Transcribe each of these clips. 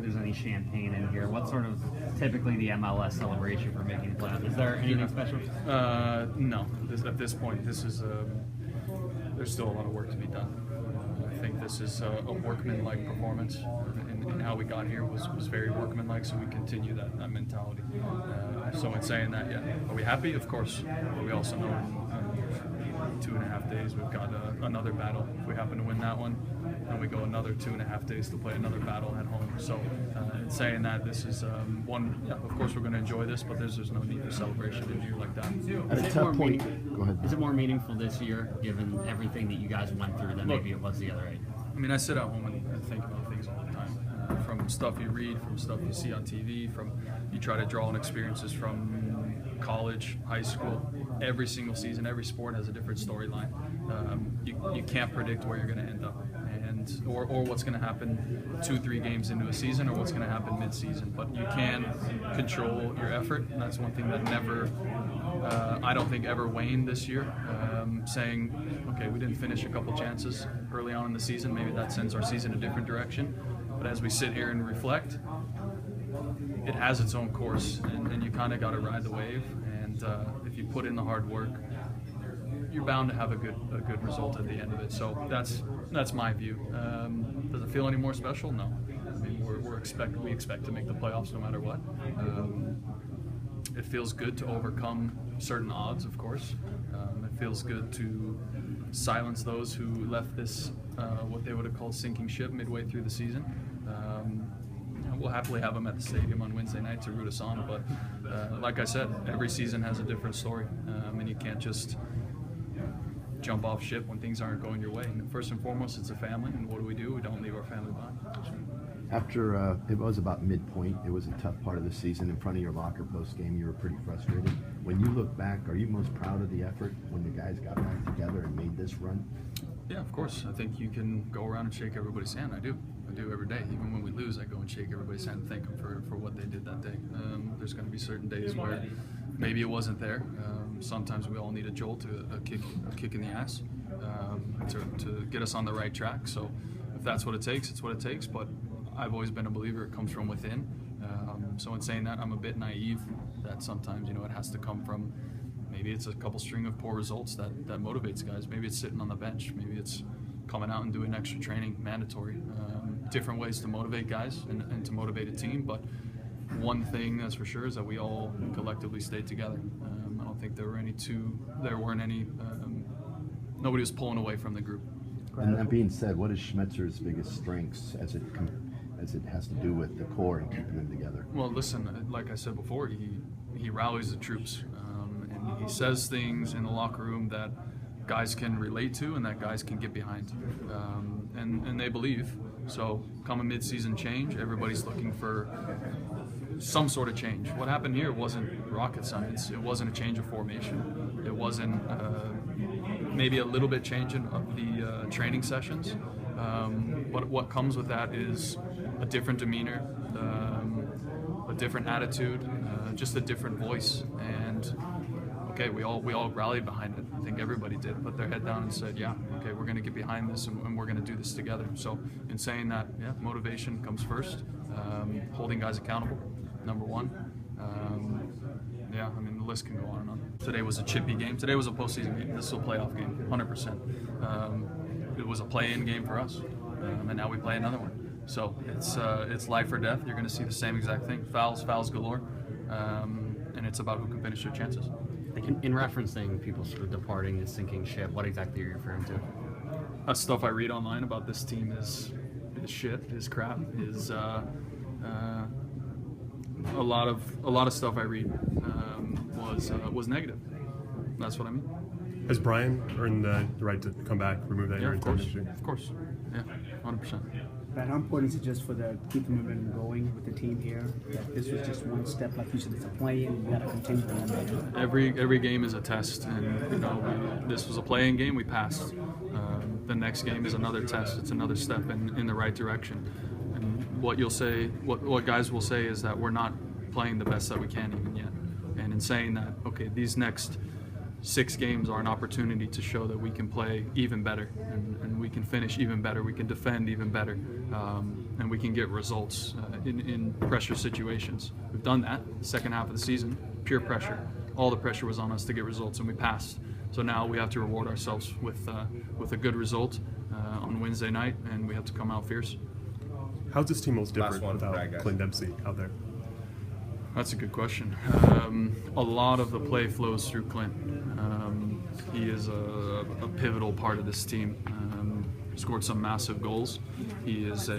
there's any champagne in here. What's sort of typically the MLS celebration for making the playoffs? Is there anything special? No. At this point, this is there's still a lot of work to be done. I think this is a workman-like performance, and how we got here was very workman-like, so we continue that mentality. So in saying that, yeah, are we happy? Of course. But we also know in 2.5 days we've got another battle. If we happen to win that one, then we go another 2.5 days to play another battle at home. So in saying that, this is one, yeah, of course we're going to enjoy this, but there's no need for celebration in a year like that. At a tough point, go ahead. Is it more meaningful this year, given everything that you guys went through, than maybe it was the other 8? I mean, I sit at home and think about things all the time. From stuff you read, from stuff you see on TV, from you try to draw on experiences from college, high school. Every single season, every sport has a different storyline. You can't predict where you're going to end up, or what's going to happen 2-3 games into a season, or what's going to happen mid-season. But you can control your effort, and that's one thing that never, I don't think, ever waned this year. Saying, okay, we didn't finish a couple chances early on in the season. Maybe that sends our season a different direction. But as we sit here and reflect, it has its own course, and you kind of got to ride the wave. And if you put in the hard work, you're bound to have a good result at the end of it. So that's my view. Does it feel any more special? No. I mean, we expect to make the playoffs no matter what. It feels good to overcome certain odds, of course. It feels good to silence those who left this what they would have called sinking ship midway through the season. We'll happily have them at the stadium on Wednesday night to root us on, but like I said, every season has a different story, and you can't just jump off ship when things aren't going your way. And first and foremost, it's a family, and what do? We don't leave our family behind. After it was about midpoint, it was a tough part of the season. In front of your locker post-game, you were pretty frustrated. When you look back, are you most proud of the effort when the guys got back together and made this run? Yeah, of course. I think you can go around and shake everybody's hand. I do every day. Even when we lose, I go and shake everybody's hand and thank them for what they did that day. There's going to be certain days where maybe it wasn't there. Sometimes we all need a jolt, a kick in the ass to get us on the right track. So if that's what it takes, it's what it takes. But I've always been a believer it comes from within. So in saying that, I'm a bit naive that sometimes, it has to come from, maybe it's a couple string of poor results that motivates guys. Maybe it's sitting on the bench. Maybe it's coming out and doing extra training, mandatory. Different ways to motivate guys and to motivate a team. But one thing that's for sure is that we all collectively stayed together. I don't think there weren't any, nobody was pulling away from the group. And that being said, what is Schmetzer's biggest strengths as it has to do with the core and keeping them together? Well, listen, like I said before, he rallies the troops, and he says things in the locker room that guys can relate to and that guys can get behind, and they believe. So come a mid-season change, everybody's looking for some sort of change. What happened here wasn't rocket science. It wasn't a change of formation. It wasn't maybe a little bit changing of the training sessions. But what comes with that is a different demeanor, a different attitude, just a different voice. And okay, we all rallied behind it. I think everybody did. Put their head down and said, yeah, okay, we're going to get behind this and we're going to do this together. So in saying that, yeah, motivation comes first. Holding guys accountable, number one. Yeah, I mean, the list can go on and on. Today was a chippy game. Today was a postseason game. This is a playoff game, 100%. It was a play-in game for us, and now we play another one. So it's life or death. You're going to see the same exact thing. Fouls galore, and it's about who can finish their chances. In referencing people sort of departing and sinking ship, what exactly are you referring to? Stuff I read online about this team is shit, is crap, is a lot of stuff I read was negative. That's what I mean. Has Brian earned the right to come back, remove that? Yeah, of course. Yeah, 100%. But how important is it just for the keep the momentum going with the team here? That this was just one step, like you said, it's a play-in. You got to continue the momentum. Every game is a test, and this was a play-in game. We passed. The next game is another test. It's another step in the right direction. And what guys will say is that we're not playing the best that we can even yet. And in saying that, okay, these next 6 games are an opportunity to show that we can play even better, and we can finish even better, we can defend even better. and we can get results in pressure situations. We've done that the second half of the season, pure pressure. All the pressure was on us to get results, and we passed. So now we have to reward ourselves with a good result on Wednesday night, and we have to come out fierce. How's this team most Last different one, without right, guys. Clint Dempsey out there? That's a good question. A lot of the play flows through Clint. He is a pivotal part of this team. Scored some massive goals. He is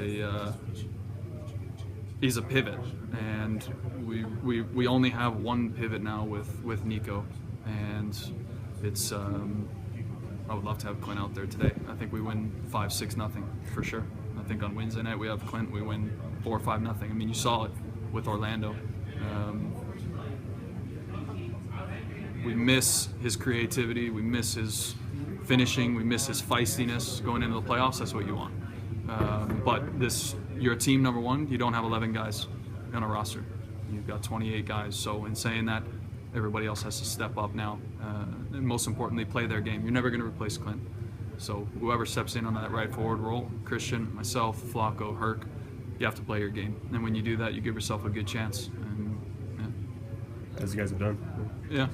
he's a pivot, and we only have one pivot now with Nico, and it's I would love to have Clint out there today. I think we win 5-6-0 for sure. I think on Wednesday night we have Clint, we win 4-5-0. I mean, you saw it with Orlando. We miss his creativity, we miss his finishing, we miss his feistiness going into the playoffs. That's what you want. But you're a team number one. You don't have 11 guys on a roster. You've got 28 guys. So in saying that, everybody else has to step up now, and most importantly, play their game. You're never going to replace Clint. So whoever steps in on that right forward role, Christian, myself, Flacco, Herc, you have to play your game. And when you do that, you give yourself a good chance. And, As you guys have done. yeah.